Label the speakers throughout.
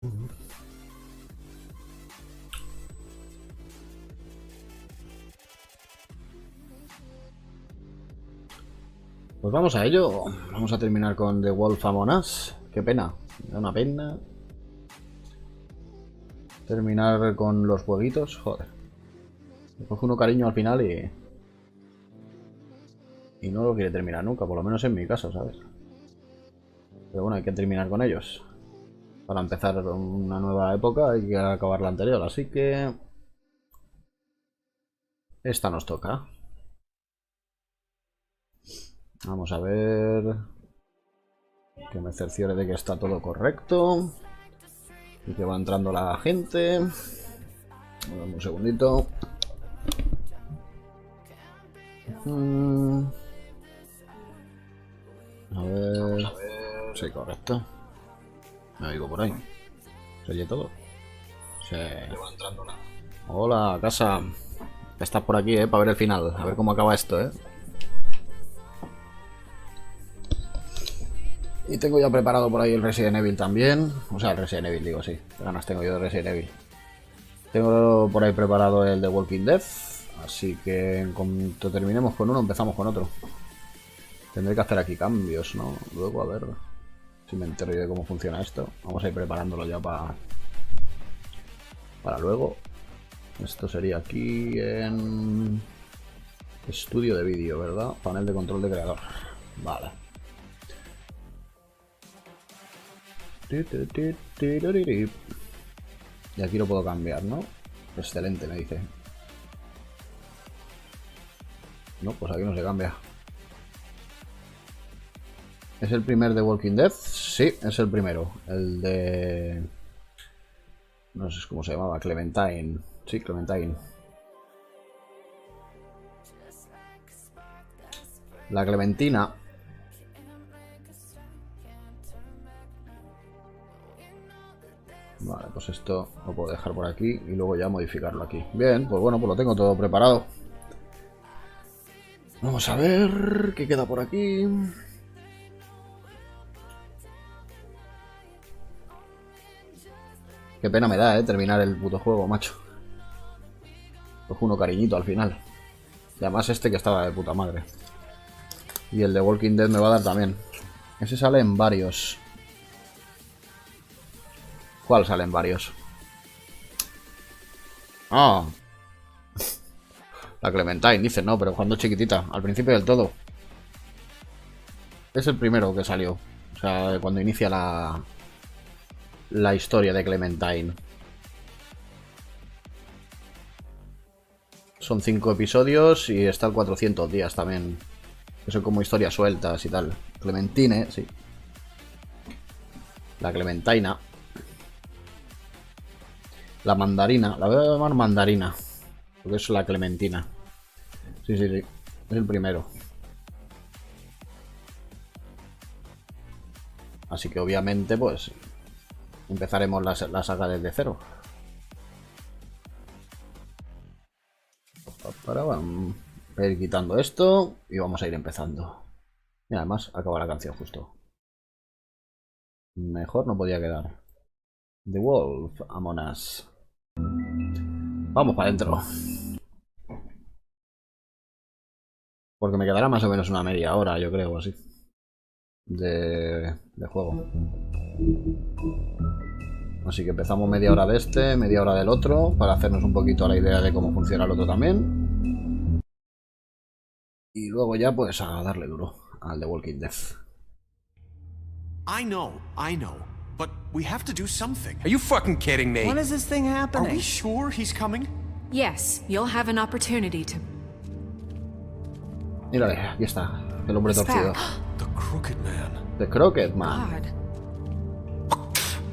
Speaker 1: Pues vamos a ello. Vamos a terminar con The Wolf Among Us. Qué pena. Me da una pena. Terminar con los jueguitos. Joder. Me coge uno cariño al final y no lo quiere terminar nunca. Por lo menos en mi caso, ¿sabes? Pero bueno, hay que terminar con ellos. Para empezar una nueva época hay que acabar la anterior. Así que... esta nos toca. Vamos a ver... que me cerciore de que está todo correcto. Y que va entrando la gente. Un segundito. A ver... sí, correcto. Me oigo por ahí. ¿Se oye todo? Sí. Hola, casa. Estás por aquí, para ver el final. A ver cómo acaba esto, Y tengo ya preparado por ahí el Resident Evil también. O sea, el Resident Evil, digo, sí. Qué ganas tengo yo de Resident Evil. Tengo por ahí preparado el de Walking Dead. Así que en cuanto terminemos con uno, empezamos con otro. Tendré que hacer aquí cambios, ¿no? Luego, a ver si me entero yo de cómo funciona esto. Vamos a ir preparándolo ya para luego. Esto sería aquí en... estudio de vídeo, ¿verdad? Panel de control de creador. Vale. Y aquí lo puedo cambiar, ¿no? Excelente, me dice. No, pues aquí no se cambia. ¿Es el primer de Walking Dead? Sí, es el primero. El de... no sé cómo se llamaba. Clementine. Sí, Clementine. La Clementina. Vale, pues esto lo puedo dejar por aquí y luego ya modificarlo aquí. Bien, pues bueno, pues lo tengo todo preparado. Vamos a ver qué queda por aquí. Qué pena me da, terminar el puto juego, macho. Cojo uno cariñito al final. Y además este que estaba de puta madre. Y el de Walking Dead me va a dar también. Ese sale en varios. ¿Cuál sale en varios? Ah. La Clementine, dice, no, pero cuando chiquitita, al principio del todo. Es el primero que salió. O sea, cuando inicia la historia de Clementine. Son 5 episodios y está el 400 días también. Que son como historias sueltas y tal. Clementine, sí. La Clementina. La mandarina. La voy a llamar mandarina. Porque es la Clementina. Sí, sí, sí. Es el primero. Así que obviamente, pues... empezaremos la saga desde cero. Vamos a ir quitando esto y vamos a ir empezando. Y además acaba la canción justo. Mejor no podía quedar. The Wolf Among Us. Vamos para adentro. Porque me quedará más o menos una media hora, yo creo, así. De juego. Así que empezamos media hora de este, media hora del otro, para hacernos un poquito la idea de cómo funciona el otro también. Y luego ya pues a darle duro al The Walking Dead.
Speaker 2: I know, but we have to do something. Are you fucking kidding me?
Speaker 3: When is this thing happening?
Speaker 2: Are we sure he's coming?
Speaker 4: Yes, you'll have an opportunity to...
Speaker 1: Mírale, aquí está, el hombre torcido.
Speaker 2: The Crooked Man.
Speaker 1: The Crooked Man.
Speaker 4: God.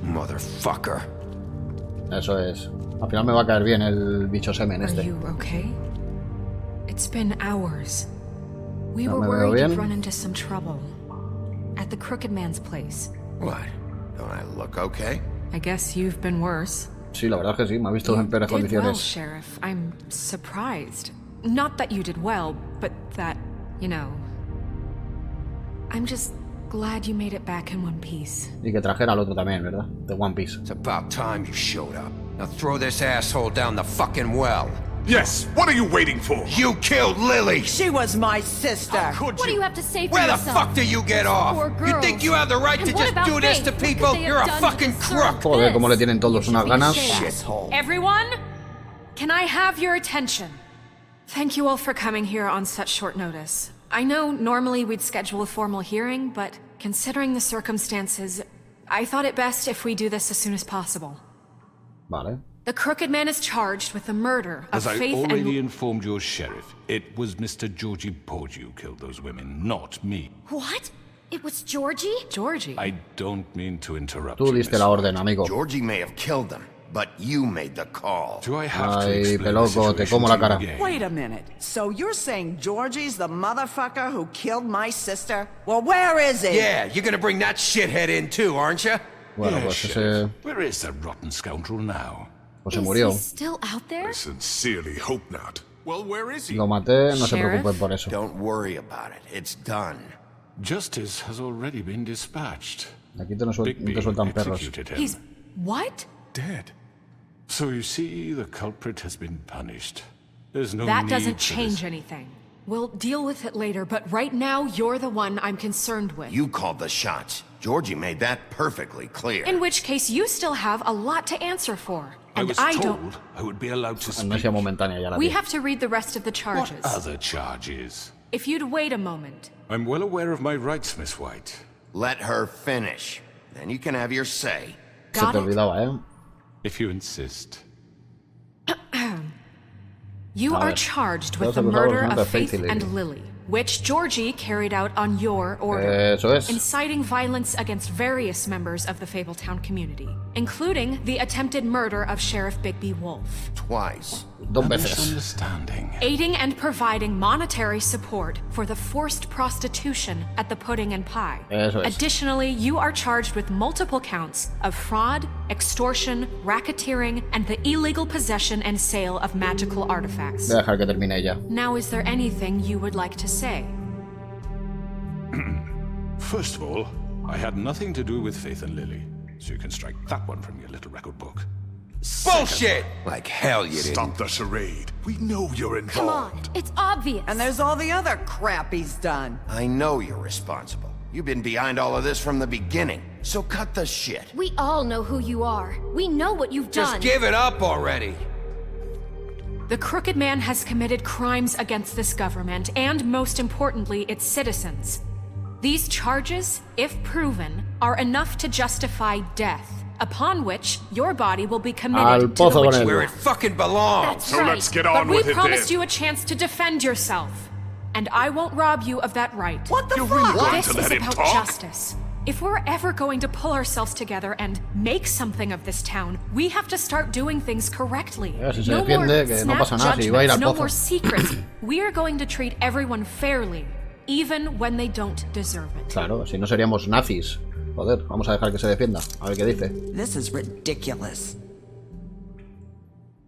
Speaker 2: Motherfucker.
Speaker 1: Eso es. Al final me va a caer bien el bicho semen
Speaker 4: Are
Speaker 1: este.
Speaker 4: you okay? It's been hours. We
Speaker 1: No
Speaker 4: were
Speaker 1: me veo
Speaker 4: worried
Speaker 1: bien.
Speaker 4: you'd run into some trouble. At the Crooked Man's place.
Speaker 2: What? Don't I look okay?
Speaker 4: I guess you've been worse.
Speaker 1: Sí, la verdad es que sí, me ha visto en peores
Speaker 4: did well,
Speaker 1: condiciones.
Speaker 4: Sheriff. I'm surprised. Not that you did well, but that, you know... I'm just Glad you made it back in one piece.
Speaker 1: Y que trajera al otro también, ¿verdad? De One Piece.
Speaker 3: It's about time you showed up. Now throw this asshole down the fucking well.
Speaker 2: Yes, what are you waiting for?
Speaker 3: You killed Lily!
Speaker 5: She was my sister.
Speaker 2: Could
Speaker 6: What do
Speaker 2: you?
Speaker 6: you have to say for
Speaker 3: Where the
Speaker 6: yourself?
Speaker 3: fuck do you get off?
Speaker 6: Poor
Speaker 3: You
Speaker 6: girls.
Speaker 3: think you have the right
Speaker 6: And
Speaker 3: to
Speaker 6: what
Speaker 3: just
Speaker 6: about
Speaker 3: do this
Speaker 6: Faith?
Speaker 3: to
Speaker 6: What could
Speaker 3: people?
Speaker 6: they have
Speaker 3: You're a
Speaker 6: done to
Speaker 3: fucking
Speaker 6: deserve
Speaker 3: crook!
Speaker 1: Joder, cómo le tienen todos
Speaker 6: You
Speaker 1: unas
Speaker 6: should be
Speaker 1: ganas.
Speaker 6: ashamed.
Speaker 3: Shithole.
Speaker 4: Everyone, can I have your attention? Thank you all for coming here on such short notice. I know normally we'd schedule a formal hearing, but considering the circumstances, I thought it best if we do this as soon as possible.
Speaker 1: Vale.
Speaker 4: The Crooked Man is charged with the murder of
Speaker 7: As I
Speaker 4: Faith
Speaker 7: already
Speaker 4: and...
Speaker 7: informed your sheriff, it was Mr. Georgie Porgy who killed those women, not me.
Speaker 6: What? It was Georgie?
Speaker 4: Georgie.
Speaker 7: I don't mean to interrupt
Speaker 1: Tú
Speaker 7: you,
Speaker 1: diste
Speaker 7: Miss
Speaker 1: la
Speaker 7: White.
Speaker 1: orden, amigo.
Speaker 3: Georgie may have killed them, but you made the call.
Speaker 7: Do I have to
Speaker 1: Ay,
Speaker 7: explain the
Speaker 1: peloco, te
Speaker 7: situation
Speaker 1: como la
Speaker 7: to you
Speaker 1: cara.
Speaker 7: again?
Speaker 5: Wait a minute. So you're saying Georgie's the motherfucker who killed my sister? Well, where is he?
Speaker 3: Yeah, you're gonna bring that shithead in too, aren't you?
Speaker 1: Bueno,
Speaker 7: Yes,
Speaker 1: pues
Speaker 7: Sheriff.
Speaker 1: ese...
Speaker 7: Where is that rotten scoundrel now?
Speaker 1: Pues se
Speaker 6: Is
Speaker 1: murió.
Speaker 6: he still out there?
Speaker 2: I sincerely hope not. Well, where is he?
Speaker 1: Lo maté, no se
Speaker 4: Sheriff?
Speaker 1: preocupen por eso.
Speaker 3: Don't worry about it. It's done.
Speaker 7: Justice has already been dispatched.
Speaker 1: Aquí te, no
Speaker 7: Bigby
Speaker 1: te sueltan perros.
Speaker 7: executed him.
Speaker 4: He's... What?
Speaker 2: Dead.
Speaker 7: So you see, the culprit has been punished. There's no
Speaker 4: That
Speaker 7: need
Speaker 4: doesn't
Speaker 7: for
Speaker 4: change
Speaker 7: this.
Speaker 4: anything. We'll deal with it later, but right now, you're the one I'm concerned with.
Speaker 3: You called the shots. Georgie made that perfectly clear.
Speaker 4: In which case, you still have a lot to answer for.
Speaker 7: I
Speaker 4: And
Speaker 7: was
Speaker 4: I
Speaker 7: told
Speaker 4: don't...
Speaker 7: I would be allowed to speak.
Speaker 1: Amnesia momentánea ya la
Speaker 4: We
Speaker 1: tiene.
Speaker 4: have to read the rest of the
Speaker 7: What
Speaker 4: charges.
Speaker 7: other charges?
Speaker 4: If you'd wait a moment.
Speaker 7: I'm well aware of my rights, Miss White.
Speaker 3: Let her finish. Then you can have your say.
Speaker 1: Se
Speaker 4: Got
Speaker 1: te
Speaker 4: it?
Speaker 1: olvidaba, ¿eh?
Speaker 7: If you insist.
Speaker 4: You
Speaker 1: A
Speaker 4: are
Speaker 1: ver.
Speaker 4: charged
Speaker 1: Todos
Speaker 4: with the
Speaker 1: acusados
Speaker 4: murder
Speaker 1: de
Speaker 4: of
Speaker 1: Faith
Speaker 4: Faith
Speaker 1: y
Speaker 4: and
Speaker 1: Lily.
Speaker 4: Lily, which Georgie carried out on your order.
Speaker 1: Eso es.
Speaker 4: Inciting violence against various members of the Fabletown community, including the attempted murder of Sheriff Bigby Wolf.
Speaker 3: Twice.
Speaker 1: Dos
Speaker 7: A
Speaker 1: veces.
Speaker 7: misunderstanding.
Speaker 4: Aiding and providing monetary support for the forced prostitution at the Pudding and Pie.
Speaker 1: Eso es.
Speaker 4: Additionally, you are charged with multiple counts of fraud, extortion, racketeering, and the illegal possession and sale of magical artifacts.
Speaker 1: Voy a dejar que termine ella.
Speaker 4: Now, is there anything you would like to say?
Speaker 7: First of all, I had nothing to do with Faith and Lily, so you can strike that one from your little record book.
Speaker 3: Bullshit! Like hell you didn't.
Speaker 2: Stop the charade. We know you're involved.
Speaker 6: Come on, it's obvious.
Speaker 5: And there's all the other crap he's done.
Speaker 3: I know you're responsible. You've been behind all of this from the beginning. So cut the shit.
Speaker 6: We all know who you are. We know what you've
Speaker 3: Just
Speaker 6: done.
Speaker 3: give it up already.
Speaker 4: The Crooked Man has committed crimes against this government and, most importantly, its citizens. These charges, if proven, are enough to justify death, upon which your body will be
Speaker 1: Al
Speaker 4: committed to the
Speaker 1: pozo con
Speaker 4: witch
Speaker 1: él.
Speaker 3: Where it fucking belongs.
Speaker 6: That's
Speaker 2: So
Speaker 6: right.
Speaker 2: let's get
Speaker 4: But
Speaker 2: on
Speaker 4: we
Speaker 2: with it
Speaker 4: promised
Speaker 2: then.
Speaker 4: you a chance to defend yourself, and I won't rob you of that right.
Speaker 5: What the
Speaker 2: You're
Speaker 5: fuck?
Speaker 2: really going
Speaker 4: This
Speaker 2: to
Speaker 4: is
Speaker 2: let him
Speaker 4: about
Speaker 2: talk?
Speaker 4: justice. If we're ever going to pull ourselves together and make something of this town, we have to start doing things correctly.
Speaker 1: Si se
Speaker 4: No
Speaker 1: defiende,
Speaker 4: more
Speaker 1: que no
Speaker 4: snap
Speaker 1: pasa nada, si va a ir
Speaker 4: judgments,
Speaker 1: al
Speaker 4: no
Speaker 1: pozo.
Speaker 4: more secrets. We are going to treat everyone fairly, even when they don't deserve it.
Speaker 1: Claro, si no seríamos nazis. Joder, vamos a dejar que se defienda. A ver qué dice.
Speaker 5: This is ridiculous.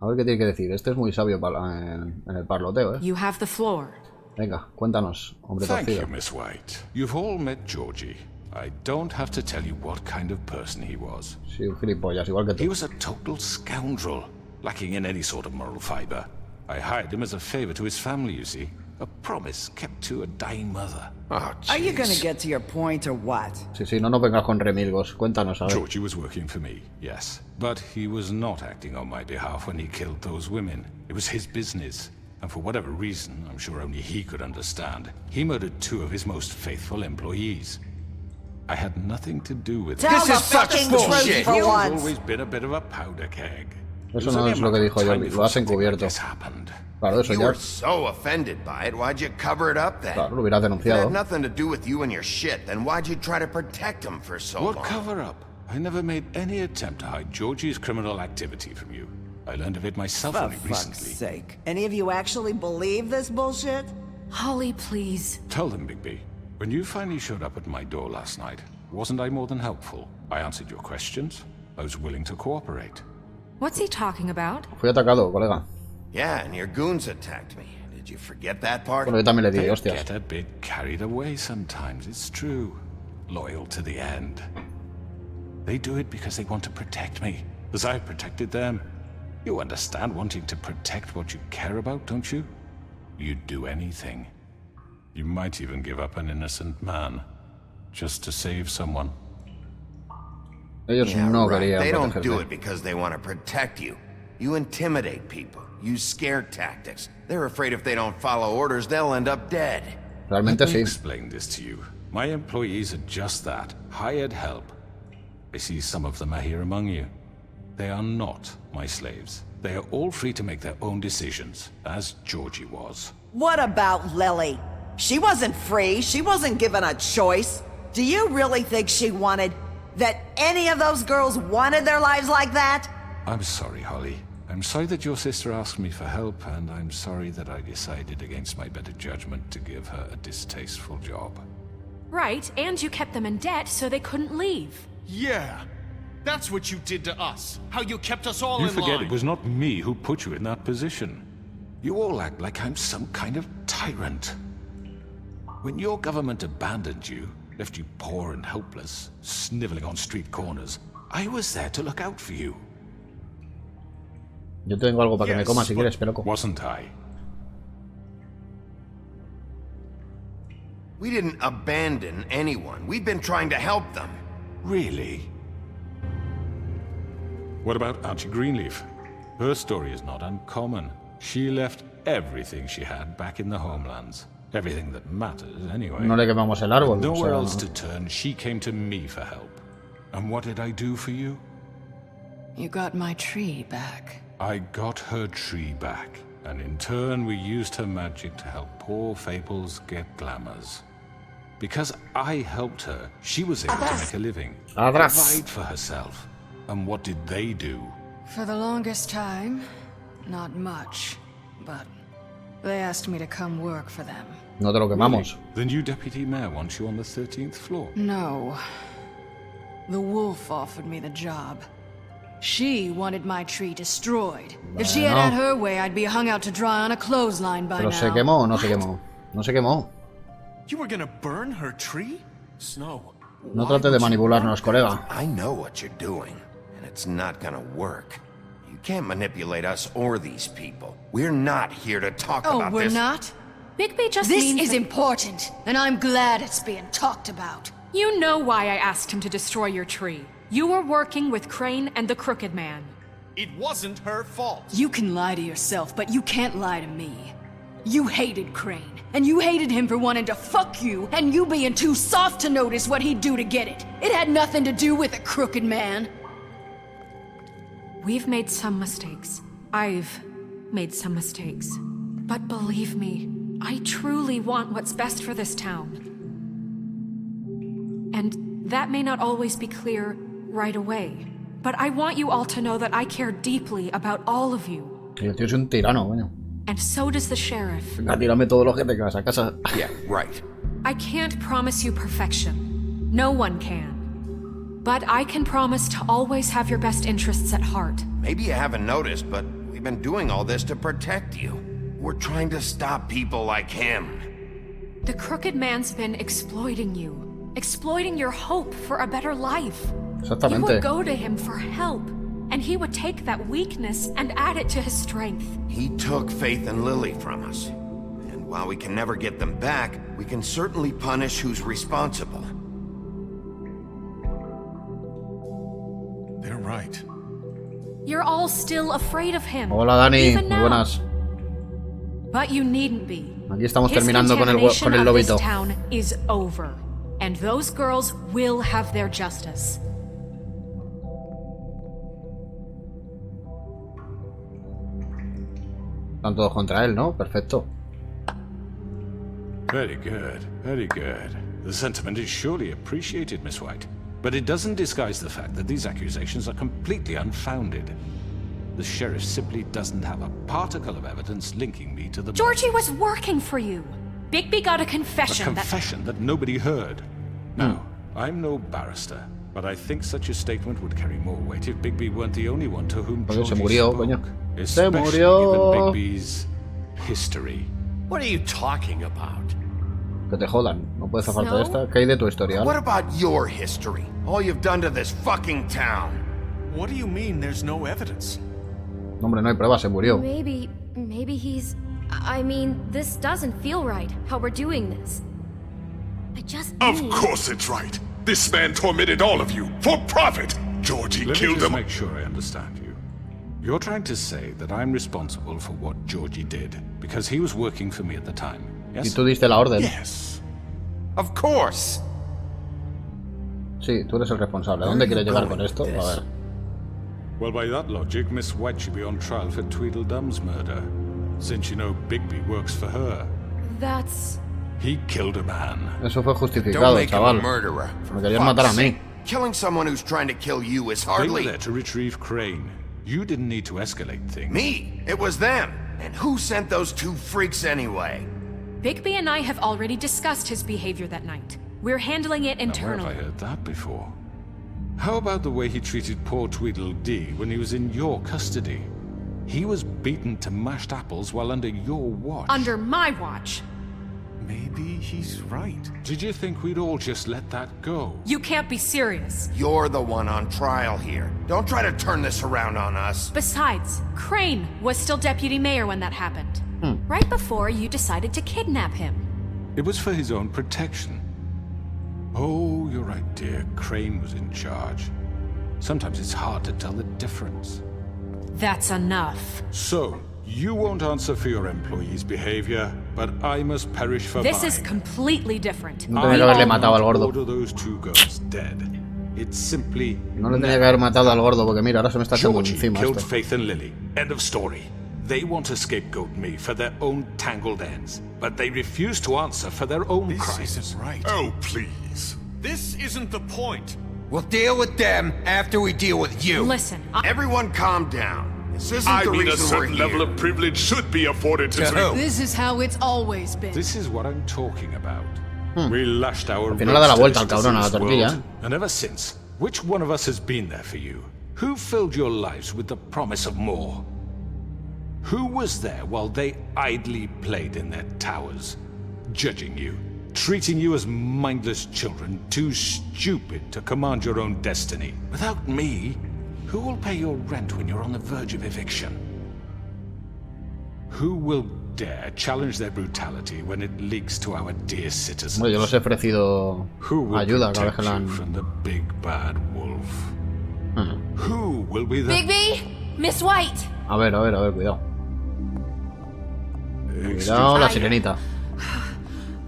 Speaker 1: A ver qué tiene que decir. Este es muy sabio en el parloteo, ¿eh?
Speaker 4: You have the floor.
Speaker 1: Venga, cuéntanos, hombre
Speaker 7: Thank
Speaker 1: torcido.
Speaker 7: you, Miss White. You've all met Georgie. I don't have to tell you what kind of person he was.
Speaker 1: Sí, un gilipollas, igual que
Speaker 7: He
Speaker 1: tú.
Speaker 7: was a total scoundrel, lacking in any sort of moral fiber. I hired him as a favor to his family, you see. A promise kept to a dying mother.
Speaker 3: Oh,
Speaker 5: Are you gonna
Speaker 3: jeez.
Speaker 5: get to your point or what?
Speaker 1: Sí, sí, no nos vengas con remilgos. Cuéntanos, a ver.
Speaker 7: Georgie was working for me, yes. But he was not acting on my behalf when he killed those women. It was his business. And for whatever reason, I'm sure only he could understand, he murdered 2 of his most faithful employees. I had nothing to do with
Speaker 5: Tell
Speaker 3: This
Speaker 5: the
Speaker 3: is such
Speaker 5: fucking
Speaker 3: bullshit.
Speaker 5: truth for
Speaker 7: He's
Speaker 5: once.
Speaker 7: always been a bit of a powder keg.
Speaker 1: Eso
Speaker 7: It was
Speaker 1: no
Speaker 7: only
Speaker 1: es
Speaker 7: a
Speaker 1: lo que
Speaker 7: matter of
Speaker 1: dijo
Speaker 7: time
Speaker 1: Jordi,
Speaker 7: before
Speaker 1: lo has
Speaker 7: something like
Speaker 1: encubierto.
Speaker 7: this happened.
Speaker 1: Claro, eso
Speaker 3: You
Speaker 1: ya.
Speaker 3: were so offended by it, why'd you cover it up then?
Speaker 1: Claro, lo hubieras
Speaker 3: If it
Speaker 1: denunciado.
Speaker 3: had nothing to do with you and your shit, then why'd you try to protect him for so
Speaker 7: What
Speaker 3: long?
Speaker 7: cover up? I never made any attempt to hide Georgie's criminal activity from you. I learned of it myself
Speaker 5: For
Speaker 7: only
Speaker 5: fuck's
Speaker 7: recently.
Speaker 5: sake. Any of you actually believe this bullshit?
Speaker 4: Holly, please.
Speaker 7: Tell them, Bigby. When you finally showed up at my door last night, wasn't I more than helpful? I answered your questions. I was willing to cooperate.
Speaker 4: What's he talking about?
Speaker 1: Fui atacado, colega.
Speaker 3: Yeah, and your goons attacked me. Did you forget that part?
Speaker 1: Bueno, yo también le di,
Speaker 7: They
Speaker 1: hostias.
Speaker 7: get a bit carried away sometimes, it's true. loyal to the end. They do it because they want to protect me, as I've protected them. You understand wanting to protect what you care about, don't you? You'd do anything. You might even give up an innocent man, just to save someone.
Speaker 1: Ellos
Speaker 3: Yeah,
Speaker 1: no
Speaker 3: right.
Speaker 1: querían
Speaker 3: They don't do
Speaker 1: protegerte.
Speaker 3: it because they want to protect you. You intimidate people, use scare tactics. They're afraid if they don't follow orders, they'll end up dead.
Speaker 1: Realmente
Speaker 7: Let me
Speaker 1: sí.
Speaker 7: explain this to you. My employees are just that, hired help. I see some of them are here among you. They are not my slaves. They are all free to make their own decisions, as Georgie was.
Speaker 5: What about Lily? She wasn't free. She wasn't given a choice. Do you really think she wanted... that any of those girls wanted their lives like that?
Speaker 7: I'm sorry, Holly. I'm sorry that your sister asked me for help, and I'm sorry that I decided against my better judgment to give her a distasteful job.
Speaker 4: Right, and you kept them in debt so they couldn't leave.
Speaker 2: Yeah. That's what you did to us. How you kept us all
Speaker 7: You
Speaker 2: in
Speaker 7: forget
Speaker 2: line.
Speaker 7: it was not me who put you in that position. You all act like I'm some kind of tyrant. When your government abandoned you, left you poor and helpless, sniveling on street corners, I was there to look out for you.
Speaker 1: Yo tengo algo para que me
Speaker 2: Yes,
Speaker 1: comas si
Speaker 2: but-
Speaker 1: quieres, pero...
Speaker 7: Wasn't I?
Speaker 3: We didn't abandon anyone. We've been trying to help them.
Speaker 7: Really? What about Auntie Greenleaf? Her story is not uncommon. She left everything she had back in the homelands. Everything that matters, anyway.
Speaker 1: No le quemamos el árbol. O
Speaker 7: Nowhere
Speaker 1: sea,
Speaker 7: else to turn, she came to me for help. And what did I do for you?
Speaker 8: You got my tree back.
Speaker 7: I got her tree back, and in turn we used her magic to help poor Fables get glamours. Because I helped her, she was able to make a living,
Speaker 1: Atrás.
Speaker 7: provide for herself. And what did they do?
Speaker 8: For the longest time, not much. But they asked me to come work for them.
Speaker 1: No te lo quemamos.
Speaker 7: The new deputy mayor wants you on the 13th floor.
Speaker 8: No. The wolf offered me the job. She wanted my tree destroyed. If she had had her way, I'd be hung out to dry on a clothesline by
Speaker 1: Pero
Speaker 8: now.
Speaker 1: se quemó o no se quemó. No se quemó.
Speaker 2: You were gonna burn her tree? Snow.
Speaker 1: No trate de manipularnos, colega.
Speaker 3: I know what you're doing, and it's not gonna work. You can't manipulate us or these people. We're not here to talk
Speaker 8: Oh,
Speaker 3: about
Speaker 8: we're
Speaker 3: this.
Speaker 8: not?
Speaker 4: Bigby just
Speaker 8: This
Speaker 4: means
Speaker 8: is
Speaker 4: that-
Speaker 8: important, and I'm glad it's being talked about.
Speaker 4: You know why I asked him to destroy your tree. You were working with Crane and the Crooked Man.
Speaker 2: It wasn't her fault.
Speaker 8: You can lie to yourself, but you can't lie to me. You hated Crane, and you hated him for wanting to fuck you, and you being too soft to notice what he'd do to get it. It had nothing to do with a crooked man.
Speaker 4: We've made some mistakes. I've made some mistakes. But believe me, I truly want what's best for this town. And that may not always be clear right away. But I want you all to know that I care deeply about all of you.
Speaker 1: El tío es un tirano, coño.
Speaker 4: And so does the sheriff.
Speaker 1: Venga, tírame todo lo que te quedas a casa.
Speaker 3: Yeah, right.
Speaker 4: I can't promise you perfection. No one can. But I can promise to always have your best interests at heart.
Speaker 3: Maybe you haven't noticed, but we've been doing all this to protect you. We're trying to stop people like him.
Speaker 4: The Crooked Man's been exploiting you. Exploiting your hope for a better life. You
Speaker 1: Exactamente.
Speaker 4: would go to him for help. And he would take that weakness and add it to his strength.
Speaker 3: He took Faith and Lily from us. And while we can never get them back, we can certainly punish who's responsible.
Speaker 2: They're right.
Speaker 4: You're all still afraid of him.
Speaker 1: Hola, Dani.
Speaker 4: Even
Speaker 1: Muy
Speaker 4: now.
Speaker 1: buenas.
Speaker 4: But you needn't be.
Speaker 1: Aquí estamos
Speaker 4: His
Speaker 1: terminando con el
Speaker 4: contamination of
Speaker 1: lobito.
Speaker 4: this town is over. And those girls will have their justice.
Speaker 1: Están todos contra él, ¿no? Perfecto.
Speaker 7: Very good, very good. The sentiment is surely appreciated, Miss White. But it doesn't disguise the fact that these accusations are completely unfounded. The sheriff simply doesn't have a particle of evidence linking me to the...
Speaker 4: Georgie was working for you. Bigby got a
Speaker 7: A
Speaker 4: confession
Speaker 7: confession that nobody heard. Now, I'm no barrister, but I think such a statement would carry more weight if Bigby weren't the only one to whom
Speaker 1: Porque se
Speaker 7: Georgie
Speaker 1: murió,
Speaker 7: spoke,
Speaker 1: coño. Se
Speaker 7: especially
Speaker 1: murió.
Speaker 7: given Bigby's history.
Speaker 2: What are you talking about?
Speaker 1: Que te jodan. No puedes zafarte de esta. ¿Qué hay de tu historial?
Speaker 3: What about your history? All you've done to this fucking town.
Speaker 2: What do you mean there's no evidence?
Speaker 1: No, hombre, no hay pruebas, se murió.
Speaker 6: Maybe he's... I mean, this doesn't feel right, how we're doing this. I just
Speaker 9: Of course it's right. This man tormented all of you for profit. Georgie killed
Speaker 7: Let me just
Speaker 9: him.
Speaker 7: make sure I understand you. You're trying to say that I'm responsible for what Georgie did because he was working for me at the time.
Speaker 1: Y
Speaker 7: Yes?
Speaker 1: tú diste la orden.
Speaker 3: Yes. Of course.
Speaker 1: Sí, tú eres el responsable. ¿A dónde quieres llegar con esto? A ver.
Speaker 7: Well, by that logic, Miss White should be on trial for Tweedledum's murder, since you know Bigby works for her.
Speaker 6: That's...
Speaker 7: He killed a man.
Speaker 1: Eso fue
Speaker 3: Don't
Speaker 1: justificado,
Speaker 3: make him a
Speaker 1: chaval.
Speaker 3: murderer.
Speaker 1: Me querías matar a mí.
Speaker 3: Killing someone who's trying to kill you is
Speaker 7: They were
Speaker 3: hardly...
Speaker 7: there to retrieve Crane. You didn't need to escalate things.
Speaker 3: Me. It was them. And who sent those two freaks anyway?
Speaker 4: Bigby and I have already discussed his behavior that night. We're handling it
Speaker 7: Now, where have
Speaker 4: internally.
Speaker 7: I heard that before? How about the way he treated poor Tweedledee when he was in your custody? He was beaten to mashed apples while under your watch.
Speaker 4: Under my watch.
Speaker 2: Maybe he's right.
Speaker 7: Did you think we'd all just let that go?
Speaker 4: You can't be serious.
Speaker 3: You're the one on trial here. Don't try to turn this around on us.
Speaker 4: Besides, Crane was still deputy mayor when that happened. Right before you decided to kidnap him.
Speaker 7: It was for his own protection. Oh, you're right, dear. Crane was in charge. Sometimes it's hard to tell the difference.
Speaker 4: That's enough.
Speaker 7: So, you won't answer for your employees' behavior, but I must perish for
Speaker 4: This
Speaker 7: mine.
Speaker 4: is completely different.
Speaker 1: No tenía que haberle matado al
Speaker 7: I
Speaker 1: gordo.
Speaker 7: order those two girls dead. It's simply...
Speaker 1: No le tenía que haber matado al gordo porque mira, ahora se me está echando
Speaker 7: Georgie
Speaker 1: encima
Speaker 7: killed
Speaker 1: esto.
Speaker 7: Faith and Lily. End of story. They want to scapegoat me for their own tangled ends, but they refuse to answer for their own
Speaker 2: This
Speaker 7: crimes.
Speaker 2: isn't right.
Speaker 9: Oh, please.
Speaker 2: This isn't the point.
Speaker 3: We'll deal with them after we deal with you.
Speaker 4: Listen,
Speaker 3: Everyone calm down. This isn't
Speaker 9: I
Speaker 3: the
Speaker 9: mean, a
Speaker 3: reason we're
Speaker 9: certain
Speaker 3: here.
Speaker 9: level of privilege should be afforded to...
Speaker 3: To who?
Speaker 8: This is how it's always been.
Speaker 7: This is what I'm talking about. We lashed our
Speaker 1: Al final le da la
Speaker 7: roads
Speaker 1: vuelta
Speaker 7: to
Speaker 1: al
Speaker 7: this
Speaker 1: cabrón a la
Speaker 7: diseased
Speaker 1: tortilla,
Speaker 7: world, and ever since, which one of us has been there for you? Who filled your lives with the promise of more? Who was there while they idly played in their towers, judging you, treating you as mindless children, too stupid to command your own destiny? Without me, who will pay your rent when you're on the verge of eviction? Who will dare challenge their brutality when it leaks to our dear citizens?
Speaker 1: Bueno, yo les he ofrecido
Speaker 7: Who will
Speaker 1: ayuda cada vez que
Speaker 7: protect
Speaker 1: la
Speaker 7: you
Speaker 1: han...
Speaker 7: from the big bad wolf? Who will be the...
Speaker 6: Bigby! Miss White!
Speaker 1: A ver, cuidado.
Speaker 7: Excuse
Speaker 1: Cuidado, la
Speaker 10: I-
Speaker 1: sirenita.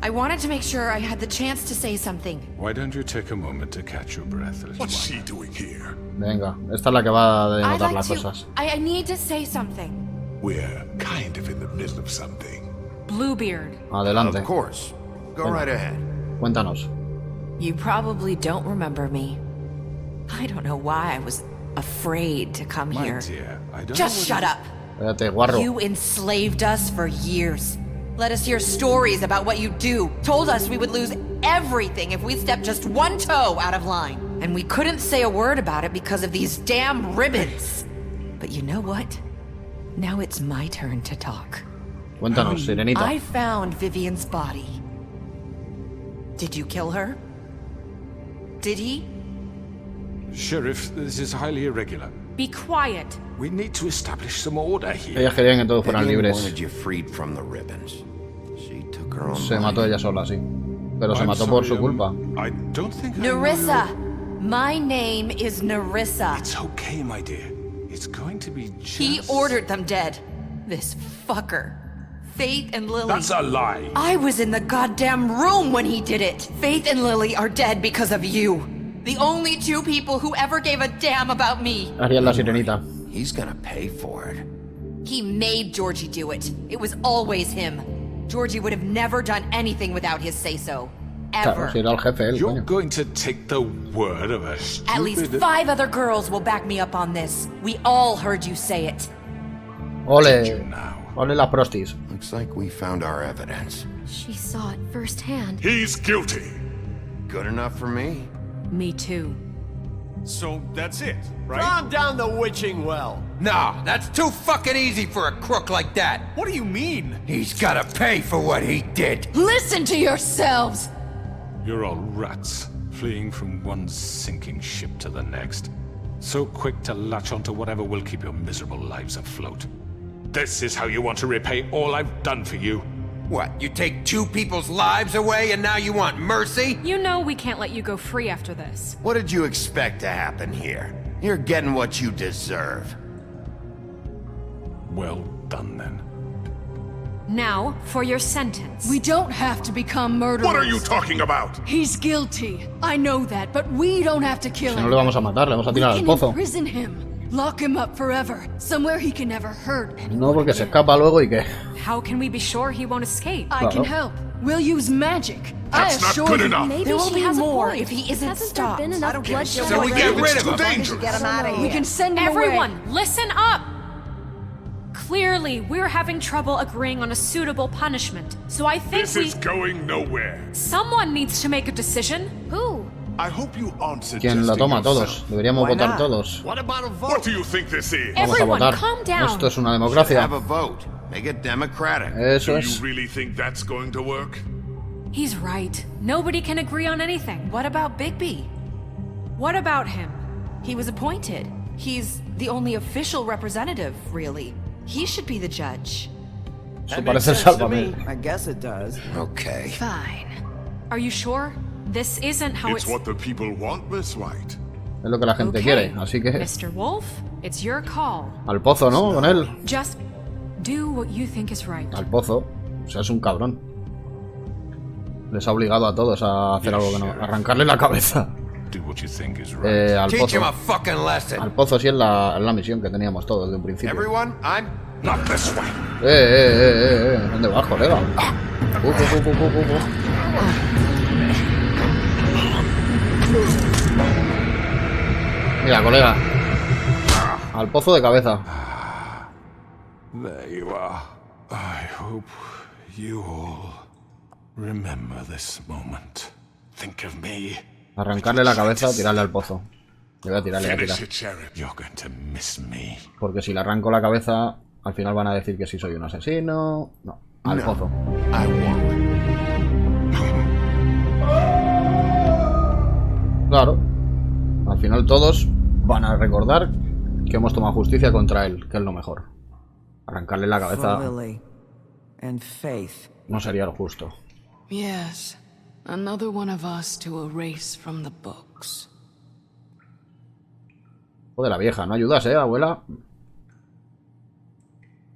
Speaker 10: I wanted to make sure I had the chance to say something.
Speaker 7: Why don't you take a moment to catch your breath, little
Speaker 9: What's
Speaker 7: one?
Speaker 9: she doing here?
Speaker 1: Venga, esta es la que va a
Speaker 10: I'd
Speaker 1: denotar
Speaker 10: like
Speaker 1: las
Speaker 10: to.
Speaker 1: cosas.
Speaker 10: I need to say something.
Speaker 9: We're kind of in the middle of something.
Speaker 4: Bluebeard.
Speaker 1: Adelante,
Speaker 3: Of course. Go
Speaker 1: Venga.
Speaker 3: right ahead.
Speaker 1: cuéntanos.
Speaker 10: You probably don't remember me. I don't know why I was afraid to come
Speaker 7: My
Speaker 10: here.
Speaker 7: dear, I don't
Speaker 10: Just
Speaker 7: know
Speaker 10: shut up.
Speaker 1: Espérate, guarro.
Speaker 10: You enslaved us for years. Let us hear stories about what you do. Told us we would lose everything if we stepped just one toe out of line. And we couldn't say a word about it because of these damn ribbons. But you know what? Now it's my turn to talk.
Speaker 1: Cuéntanos, sirenita.
Speaker 10: I found Vivian's body. Did you kill her? Did he?
Speaker 7: Sheriff, this is highly irregular.
Speaker 4: Be quiet.
Speaker 7: We need to establish some order here.
Speaker 1: Ellas querían que todos fueran
Speaker 3: Vivian
Speaker 1: libres.
Speaker 3: wanted you freed from the ribbons. She took her own
Speaker 1: Se
Speaker 3: life.
Speaker 1: mató ella sola, sí. Pero se
Speaker 7: I'm
Speaker 1: mató por
Speaker 7: sorry,
Speaker 1: su culpa.
Speaker 7: I don't think I know
Speaker 10: Narissa.
Speaker 7: you.
Speaker 10: My name is Narissa.
Speaker 7: It's okay, my dear. It's going to be just...
Speaker 10: He ordered them dead. This fucker. Faith and Lily.
Speaker 7: That's a lie.
Speaker 10: I was in the goddamn room when he did it. Faith and Lily are dead because of you. The only two people who ever gave a damn about me.
Speaker 1: Ariel la sirenita.
Speaker 3: He's gonna pay for it.
Speaker 10: He made Georgie do it. It was always him. Georgie would have never done anything without his say-so.
Speaker 1: Claro,
Speaker 10: Ever.
Speaker 1: si era el jefe él,
Speaker 7: You're
Speaker 1: coño.
Speaker 7: going to take the word of a stupid...
Speaker 10: At least 5 other girls will back me up on this. We all heard you say it.
Speaker 1: Ole.
Speaker 7: now.
Speaker 1: Ole las prostis.
Speaker 3: Looks like we found our evidence.
Speaker 6: She saw it firsthand.
Speaker 9: He's guilty.
Speaker 3: Good enough for me?
Speaker 4: Me too.
Speaker 2: So that's it, right?
Speaker 11: Calm down the witching well.
Speaker 3: No, that's too fucking easy for a crook like that.
Speaker 2: What do you mean?
Speaker 3: He's gotta pay for what he did.
Speaker 8: Listen to yourselves!
Speaker 7: You're all rats, fleeing from one sinking ship to the next. So quick to latch onto whatever will keep your miserable lives afloat. This is how you want to repay all I've done for you?
Speaker 3: What, you take 2 people's lives away and now you want mercy?
Speaker 4: You know we can't let you go free after this.
Speaker 3: What did you expect to happen here? You're getting what you deserve.
Speaker 7: Well done, then.
Speaker 4: Now, for your sentence.
Speaker 8: We don't have to become murderers.
Speaker 9: What are you talking about?
Speaker 8: He's guilty. I know that, but we don't have to kill
Speaker 1: Si
Speaker 8: him.
Speaker 1: no le vamos a matar, le vamos a tirar al pozo.
Speaker 8: Imprison him. Lock him up forever. Somewhere he can never hurt anyone.
Speaker 1: No, porque se escapa luego y qué.
Speaker 4: How can we be sure he won't escape?
Speaker 8: I can help. We'll use magic.
Speaker 9: That's not good enough.
Speaker 6: Maybe
Speaker 10: There will
Speaker 6: she
Speaker 10: be
Speaker 6: has
Speaker 10: more
Speaker 6: a point.
Speaker 10: if he isn't
Speaker 6: Hasn't
Speaker 10: stopped.
Speaker 6: there been enough bloodshed?
Speaker 3: So we get rid of him.
Speaker 9: Dangerous.
Speaker 5: Get him out of here.
Speaker 8: We can send him
Speaker 4: Everyone,
Speaker 8: away.
Speaker 4: listen up! Clearly, we're having trouble agreeing on a suitable punishment. So I think
Speaker 9: This is going nowhere.
Speaker 4: someone needs to make a decision.
Speaker 6: Who?
Speaker 9: I hope you aren't
Speaker 1: ¿Quién lo
Speaker 9: suggesting
Speaker 1: toma?
Speaker 9: yourself.
Speaker 1: Todos. Deberíamos
Speaker 5: Why
Speaker 1: votar
Speaker 5: not?
Speaker 1: todos.
Speaker 11: What about a vote?
Speaker 9: What do you think this is?
Speaker 1: Vamos a
Speaker 4: Everyone,
Speaker 1: votar.
Speaker 4: calm down.
Speaker 1: Esto es una
Speaker 3: Have
Speaker 1: democracia.
Speaker 3: a vote. Make it democratic.
Speaker 1: Eso
Speaker 9: Do
Speaker 1: es.
Speaker 9: you really think that's going to work?
Speaker 4: He's right. Nobody can agree on anything.
Speaker 10: What about Bigby?
Speaker 4: What about him?
Speaker 10: He was appointed. He's the only official representative, really. He should be the judge.
Speaker 1: Eso
Speaker 11: That
Speaker 1: parece
Speaker 11: makes sense to
Speaker 1: Sálvame.
Speaker 11: me.
Speaker 5: I guess it does.
Speaker 3: Okay.
Speaker 8: Fine.
Speaker 4: Are you sure? This isn't how
Speaker 9: It's what the people want, Miss White.
Speaker 1: Es lo que la gente quiere, así que
Speaker 4: Mr. Wolf, it's your call.
Speaker 1: al pozo, ¿no? Con él.
Speaker 4: Just do what you think is right.
Speaker 1: Al pozo. O sea, es un cabrón. Les ha obligado a todos a hacer algo que no. A arrancarle la cabeza.
Speaker 7: Do what you think is right.
Speaker 1: Al
Speaker 3: Teach him
Speaker 1: pozo.
Speaker 3: a fucking lesson.
Speaker 1: Al pozo sí es la misión que teníamos todos desde un principio.
Speaker 3: Everyone, I'm
Speaker 9: Not this way.
Speaker 1: ¿Dónde vas, colega? Mira, colega. Al pozo de cabeza.
Speaker 7: There you are. I hope you all remember this moment. Think of me.
Speaker 1: Arrancarle la cabeza, tirarle al pozo. Le voy a tirar, le voy a
Speaker 9: Finish
Speaker 1: tirar.
Speaker 9: it, Sheriff.
Speaker 7: You're going to miss me.
Speaker 1: Porque si le arranco la cabeza, al final van a decir que sí soy un asesino. No, al pozo.
Speaker 3: I won't.
Speaker 1: Claro. Al final todos van a recordar que hemos tomado justicia contra él, que es lo mejor. Arrancarle la cabeza
Speaker 5: For Lily and Faith.
Speaker 1: no sería lo justo.
Speaker 8: Yes. Another one of us to erase from the books.
Speaker 1: Joder, la vieja, no ayudas, abuela.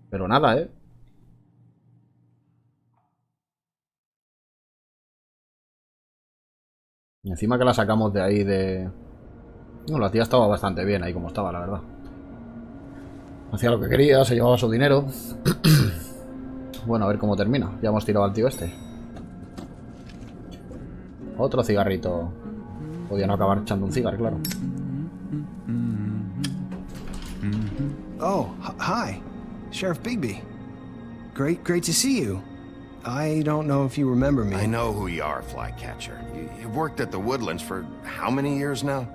Speaker 1: Pero nada, Y encima que la sacamos de ahí de... No, la tía estaba bastante bien ahí como estaba, la verdad. Hacía lo que quería, se llevaba su dinero. Bueno, a ver cómo termina. Ya hemos tirado al tío este. Otro cigarrito. Podía no acabar echando un cigarro, claro.
Speaker 12: Oh, hi. Sheriff Bigby. Great to see you. I don't know if you remember me.
Speaker 3: I know who you are, Flycatcher. You've worked at the Woodlands for how many years now?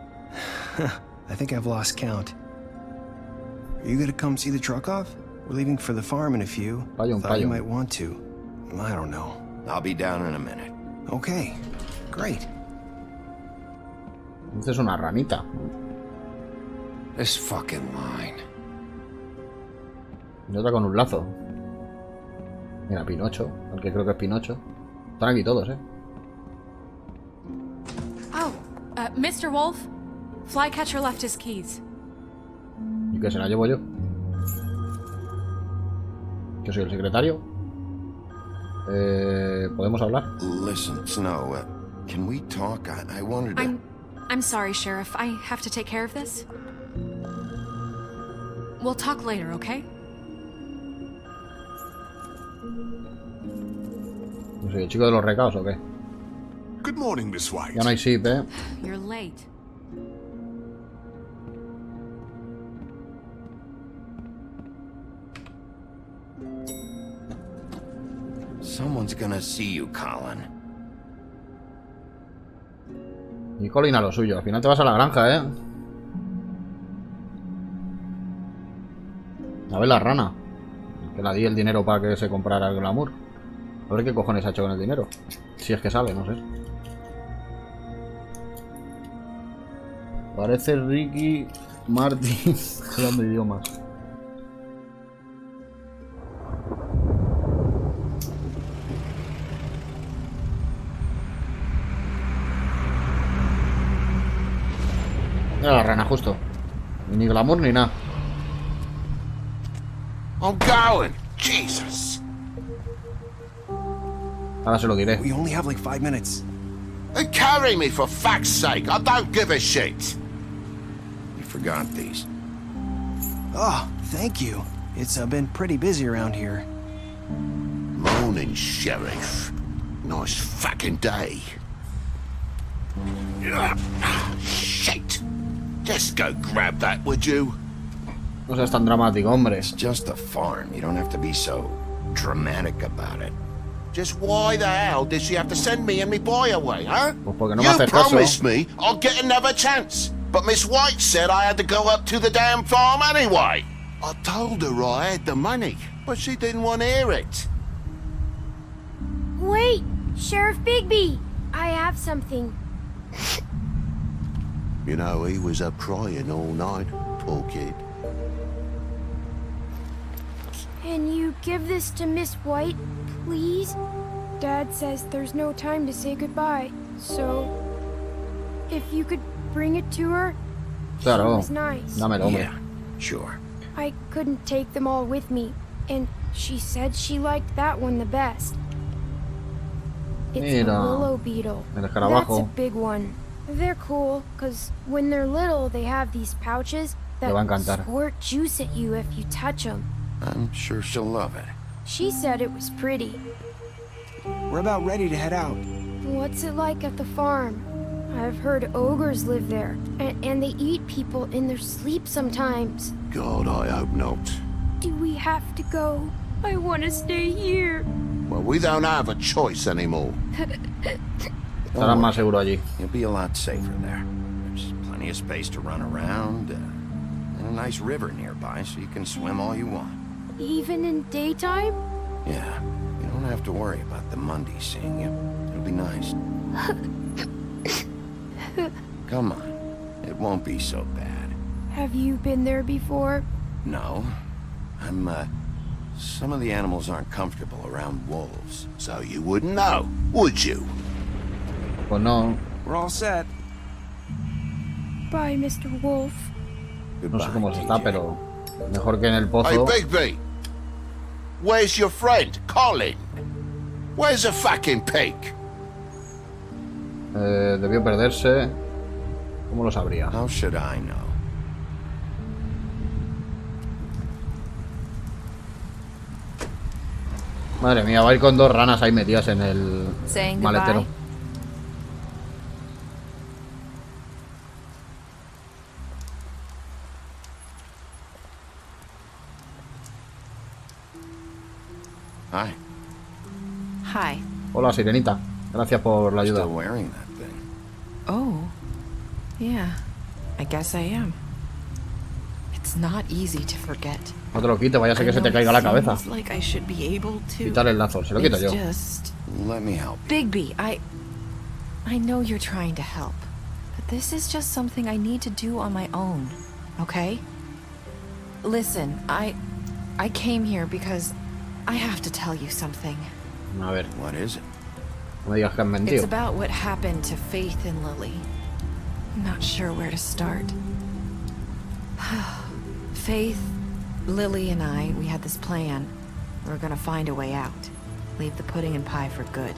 Speaker 12: I think I've lost count. Are you gonna come see the truck off? We're leaving for the farm in a few. Thought you might want to. I don't know.
Speaker 3: I'll be down in a minute.
Speaker 12: Okay, great.
Speaker 1: Esta es una ranita.
Speaker 3: This fucking line.
Speaker 1: Y otra con un lazo. Mira, Pinocho. El que creo que es Pinocho. Están aquí todos,
Speaker 4: Oh, Mr. Wolf, Flycatcher left his keys.
Speaker 1: ¿Y qué se la llevo yo? ¿Que soy el secretario? ¿Podemos hablar?
Speaker 3: Listen, Snow, can we talk? I wanted to...
Speaker 4: I'm sorry, Sheriff. I have to take care of this. We'll talk later, okay?
Speaker 1: ¿No soy el chico de los recados o qué?
Speaker 9: Good morning, Miss White.
Speaker 1: Ya no hay sip,
Speaker 4: You're late.
Speaker 3: Someone's gonna see you, Colin.
Speaker 1: Y Colin a lo suyo. Al final te vas a la granja, A ver la rana. Que la di el dinero para que se comprara el glamour. A ver qué cojones ha hecho con el dinero. Si es que sabe, no sé. Parece Ricky Martin hablando idiomas. Mira la rana, justo. Ni glamour ni nada.
Speaker 3: I'm going. Jesus.
Speaker 1: Ahora se lo diré.
Speaker 12: We only have like 5 minutes.
Speaker 3: And carry me for fuck's sake. I don't give a shit. You forgot these.
Speaker 12: Oh, thank you. It's been pretty busy around here.
Speaker 3: Morning, Sheriff. Nice fucking day. Shit. Just go grab that, would you?
Speaker 1: No seas tan dramático, hombre.
Speaker 3: It's just a farm. You don't have to be so dramatic about it. Just why the hell did she have to send me and me boy away, huh?
Speaker 1: Pues porque no me
Speaker 3: You
Speaker 1: haces caso.
Speaker 3: promised me I'll get another chance. But Miss White said I had to go up to the damn farm anyway. I told her I had the money, but she didn't want to hear it.
Speaker 6: Wait! Sheriff Bigby! I have something.
Speaker 3: You know, he was up crying all night, poor kid.
Speaker 6: Can you give this to Miss White, please? Dad says there's no time to say goodbye, so if you could bring it to her,
Speaker 1: Claro.
Speaker 6: she was nice.
Speaker 1: Dámelo, hombre.
Speaker 3: Yeah, sure.
Speaker 6: I couldn't take them all with me, and she said she liked that one the best. It's
Speaker 1: Mira,
Speaker 6: a willow beetle.
Speaker 1: el
Speaker 6: That's
Speaker 1: escarabajo.
Speaker 6: a big one. They're cool, because when they're little, they have these pouches that
Speaker 1: Le va a encantar.
Speaker 6: squirt juice at you if you touch them.
Speaker 3: I'm sure she'll love it.
Speaker 6: She said it was pretty.
Speaker 12: We're about ready to head out.
Speaker 6: What's it like at the farm? I've heard ogres live there, and they eat people in their sleep sometimes.
Speaker 3: God, I hope not.
Speaker 6: Do we have to go? I want to stay here.
Speaker 3: Well, we don't have a choice anymore.
Speaker 1: Estarás más seguro allí.
Speaker 3: You'll be a lot safer there. There's plenty of space to run around, and a nice river nearby, so you can swim all you want.
Speaker 6: Even in daytime?
Speaker 3: Yeah, you don't have to worry about the Monday seeing you. It'll be nice. Come on, it won't be so bad.
Speaker 6: Have you been there before?
Speaker 3: No, some of the animals aren't comfortable around wolves, so you wouldn't know, would you?
Speaker 1: Pues no.
Speaker 12: We're all set.
Speaker 6: Bye, Mr. Wolf.
Speaker 1: No sé cómo se está, pero mejor que en el
Speaker 3: Hey,
Speaker 1: pozo.
Speaker 3: Bigby! Where's your friend, Colin? Where's the fucking pig?
Speaker 1: Debió perderse. ¿Cómo lo sabría?
Speaker 3: How should I know?
Speaker 1: Madre mía, va a ir con dos ranas ahí metidas en el
Speaker 10: Saying
Speaker 1: maletero.
Speaker 10: goodbye?
Speaker 3: Hi.
Speaker 10: Hi.
Speaker 1: Hola, Sirenita. Gracias por la ayuda.
Speaker 3: Still wearing that thing.
Speaker 10: Oh. Yeah. I guess I am. It's not easy to forget.
Speaker 1: No te lo quites, vaya a ser que se te caiga la cabeza.
Speaker 10: Like I should be able to.
Speaker 1: Quitar el lazo, se lo quito yo.
Speaker 10: Just...
Speaker 3: Let me help.
Speaker 10: Bigby, I know you're trying to help, but this is just something I need to do on my own, okay? Listen, I came here because I have to tell you something.
Speaker 1: A ver,
Speaker 3: What is it?
Speaker 1: no me digas que has
Speaker 10: It's
Speaker 1: mentido.
Speaker 10: about what happened to Faith and Lily. I'm not sure where to start. Faith, Lily, and I, we had this plan. We were gonna find a way out. Leave the pudding and pie for good.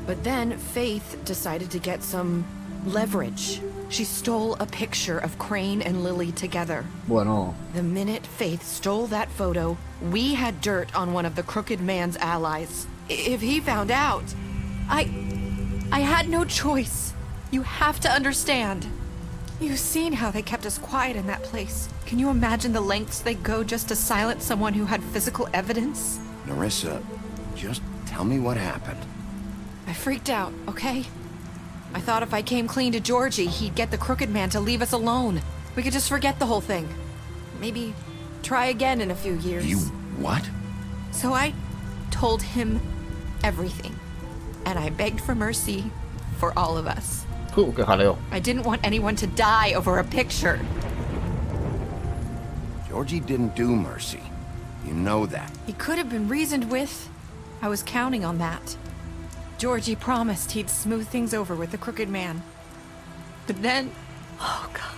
Speaker 10: But then Faith decided to get some leverage. She stole a picture of Crane and Lily together.
Speaker 1: Bueno,
Speaker 10: The minute Faith stole that photo, we had dirt on one of the crooked man's allies. If he found out, I had no choice. You have to understand. You've seen how they kept us quiet in that place. Can you imagine the lengths they go just to silence someone who had physical evidence?
Speaker 3: Narissa, just tell me what happened.
Speaker 10: I freaked out, okay? I thought if I came clean to Georgie, he'd get the crooked man to leave us alone. We could just forget the whole thing. Maybe try again in a few years.
Speaker 3: You what?
Speaker 10: So I told him everything. And I begged for mercy for all of us.
Speaker 1: Qué jaleo.
Speaker 10: I didn't want anyone to die over a picture.
Speaker 3: Georgie didn't do mercy. You know that.
Speaker 10: He could have been reasoned with. I was counting on that. Georgie promised he'd smooth things over with the crooked man. But then... Oh, God.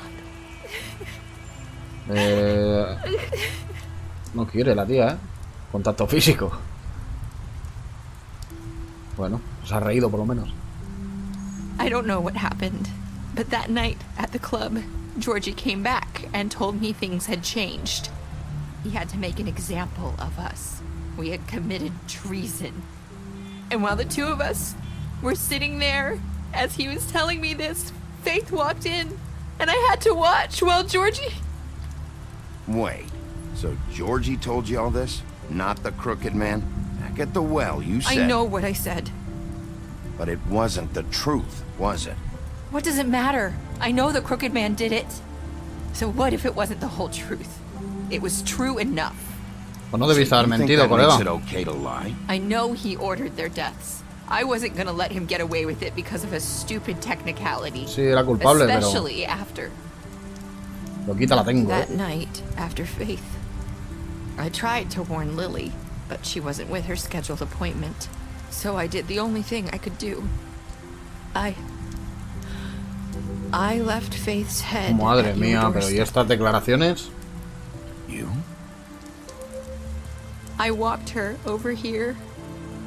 Speaker 1: No quiere la tía, ¿eh? Contacto físico. Bueno, se ha reído por lo menos.
Speaker 10: I don't know what happened, but that night at the club, Georgie came back and told me things had changed. He had to make an example of us. We had committed treason. And while the two of us were sitting there, as he was telling me this, Faith walked in, and I had to watch while Georgie...
Speaker 3: Wait, so Georgie told you all this? Not the crooked man? Back at the well, you said...
Speaker 10: I know what I said.
Speaker 3: But it wasn't the truth, was it?
Speaker 10: What does it matter? I know the crooked man did it. So what if it wasn't the whole truth? It was true enough.
Speaker 1: Pues no debiste haber mentido, colega.
Speaker 3: Okay to lie?
Speaker 10: I know he ordered their deaths. I wasn't gonna let him get away with it because of a stupid technicality.
Speaker 1: Sí, era culpable,
Speaker 10: especially
Speaker 1: pero...
Speaker 10: after.
Speaker 1: Loquita la tengo,
Speaker 10: That night, after Faith, I tried to warn Lily, but she wasn't with her scheduled appointment. So I did the only thing I could do. I left Faith's head.
Speaker 1: Madre mía, pero ¿y estas declaraciones?
Speaker 3: You?
Speaker 10: I walked her over here,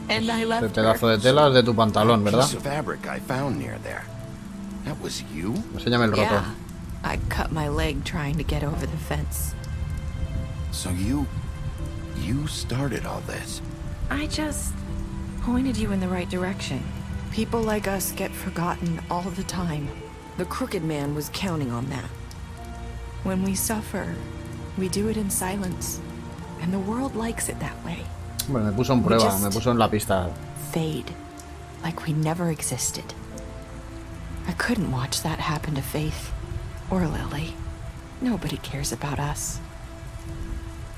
Speaker 10: and I left
Speaker 1: El pedazo de tela es de tu pantalón, ¿verdad?
Speaker 3: Piece of fabric I found near there. That was you?
Speaker 1: Enséñame el roto.
Speaker 10: Yeah, I cut my leg trying to get over the fence.
Speaker 3: So you started all this?
Speaker 10: I just pointed you in the right direction. People like us get forgotten all the time. The crooked man was counting on that. When we suffer, we do it in silence. And the world likes it that way.
Speaker 1: Bueno, me puso en prueba, me puso en la pista.
Speaker 10: Fade. Like we never existed. I couldn't watch that happen to Faith. Or Lily. Nobody cares about us.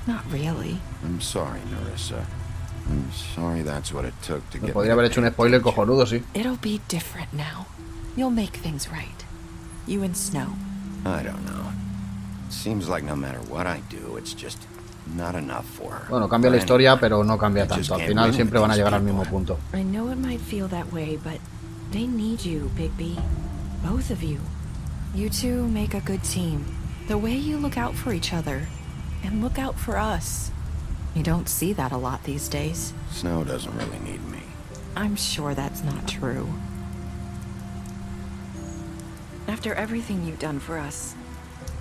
Speaker 10: Not really.
Speaker 3: I'm sorry, Nerissa. I'm sorry that's what it took to get...
Speaker 1: Podría haber hecho un spoiler cojonudo, sí.
Speaker 10: It'll be different now. You'll make things right. You and Snow.
Speaker 3: I don't know. Seems like no matter what I do, it's just not enough for her.
Speaker 1: Bueno, cambia la historia, pero no cambia tanto. Al final siempre van a llegar al mismo punto.
Speaker 10: I know it might feel that way, but they need you, Bigby. Both of you. You two make a good team. The way you look out for each other, and look out for us. You don't see that a lot these days.
Speaker 3: Snow doesn't really need me.
Speaker 10: I'm sure that's not true. After everything you've done for us,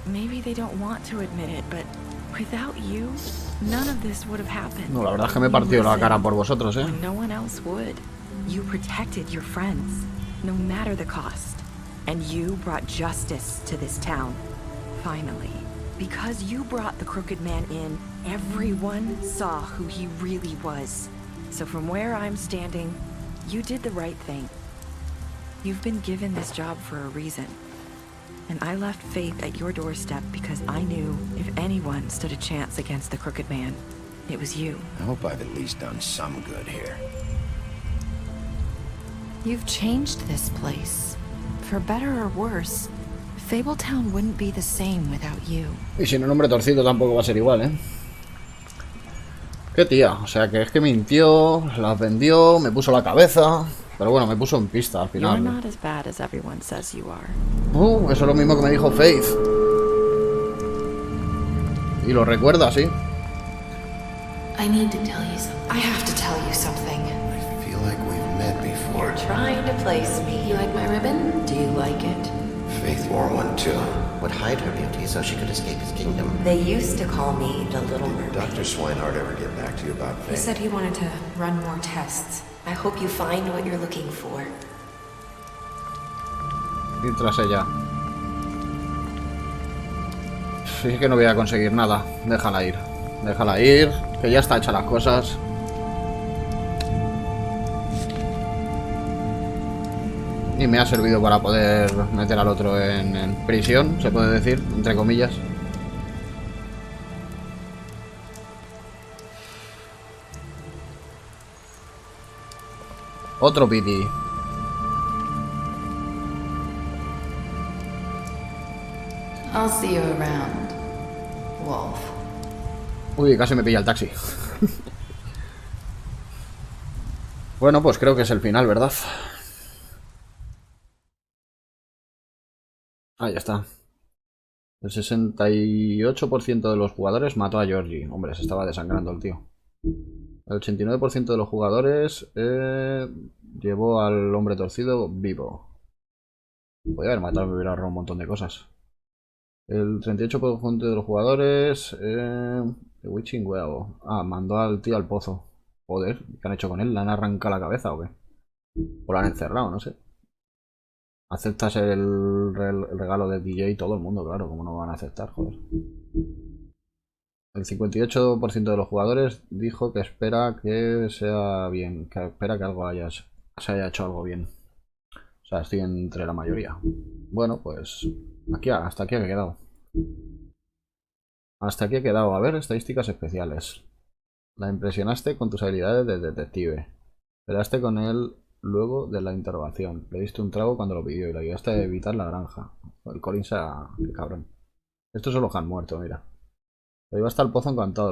Speaker 10: maybe they don't want to admit it, but without you, none of this would have happened.
Speaker 1: No, la verdad es que me he partido la cara por vosotros, ¿eh?
Speaker 10: No one else would. You protected your friends, no matter the cost. And you brought justice to this town. Finally. Because you brought the crooked man in, everyone saw who he really was. So from where I'm standing, you did the right thing. You've been given this job for a reason. And I left Faith at your doorstep because I knew if anyone stood a chance against the crooked man, it was you.
Speaker 3: I hope I've at least done some good here.
Speaker 10: You've changed this place. For better or worse. Fabletown wouldn't be the same without you.
Speaker 1: Y sin un hombre torcido tampoco va a ser igual, ¿eh? Qué tía, o sea que es que mintió, las vendió, me puso la cabeza. Pero bueno, me puso en pista al final.
Speaker 10: You're not as bad as everyone says you are.
Speaker 1: Eso es lo mismo que me dijo Faith. Y lo recuerda, sí.
Speaker 8: I need to tell you something.
Speaker 10: I have to tell you something.
Speaker 3: I feel like we've met before.
Speaker 8: You're trying to place me. You like my ribbon? Do you like it?
Speaker 3: Faith wore one too.
Speaker 13: Would hide her beauty so she could escape his kingdom.
Speaker 8: They used to call me the Little Mermaid.
Speaker 3: Did Dr. Swinehart ever get back to you about Faith?
Speaker 8: He said he wanted to run more tests. I hope you find what you're looking for.
Speaker 1: Ir tras ella. Sí que no voy a conseguir nada. Déjala ir. Déjala ir. Que ya está hecha las cosas. Y me ha servido para poder meter al otro en prisión, se puede decir, entre comillas. Otro piti.
Speaker 8: I'll see you around, Wolf.
Speaker 1: Uy, casi me pilla el taxi. Bueno, pues creo que es el final, ¿verdad? Ahí está. El 68% de los jugadores mató a Georgie. Hombre, se estaba desangrando el tío. El 89% de los jugadores llevó al hombre torcido vivo. Podría haber matado, me hubiera ahorrado un montón de cosas. El 38% de los jugadores... The Witching Well. Ah, mandó al tío al pozo. Joder, ¿qué han hecho con él? ¿Le han arrancado la cabeza o qué? O lo han encerrado, no sé. Aceptas el regalo de DJ y todo el mundo, claro. ¿Cómo no van a aceptar? Joder. El 58% de los jugadores dijo que espera que sea bien. Que espera que algo se haya hecho algo bien. O sea, estoy entre la mayoría. Bueno, pues... hasta aquí ha quedado. Hasta aquí he quedado. A ver, estadísticas especiales. La impresionaste con tus habilidades de detective. Peleaste con él luego de la interrogación. Le diste un trago cuando lo pidió y le ayudaste a evitar la granja. El Colin qué cabrón. Estos son los que han muerto, mira. Lo llevaste al pozo encantado.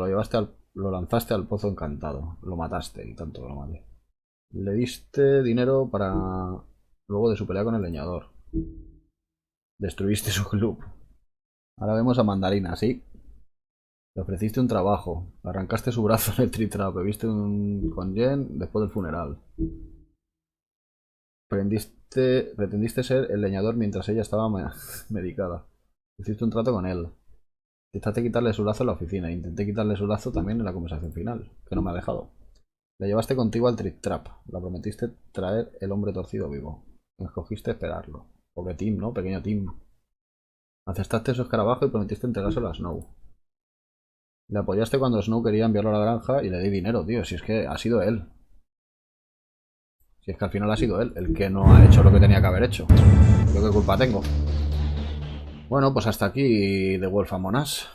Speaker 1: Lo lanzaste al pozo encantado. Lo mataste y tanto lo maté. Le diste dinero para... luego de su pelea con el leñador. Destruiste su club. Ahora vemos a Mandarina, ¿sí? Le ofreciste un trabajo. Arrancaste su brazo en el tritrap. Bebiste con Jen después del funeral. Pretendiste ser el leñador mientras ella estaba medicada. Hiciste un trato con él. Intentaste quitarle su lazo en la oficina. Intenté quitarle su lazo también en la conversación final, que no me ha dejado. La llevaste contigo al trap. La prometiste traer el hombre torcido vivo. Escogiste esperarlo. Porque Tim, ¿no? Pequeño Tim. Aceptaste su escarabajo y prometiste entregárselo a Snow. Le apoyaste cuando Snow quería enviarlo a la granja y le di dinero, tío. Si es que ha sido él. Si es que al final ha sido él el que no ha hecho lo que tenía que haber hecho. ¿Yo qué culpa tengo? Bueno, pues hasta aquí The Wolf Among Us.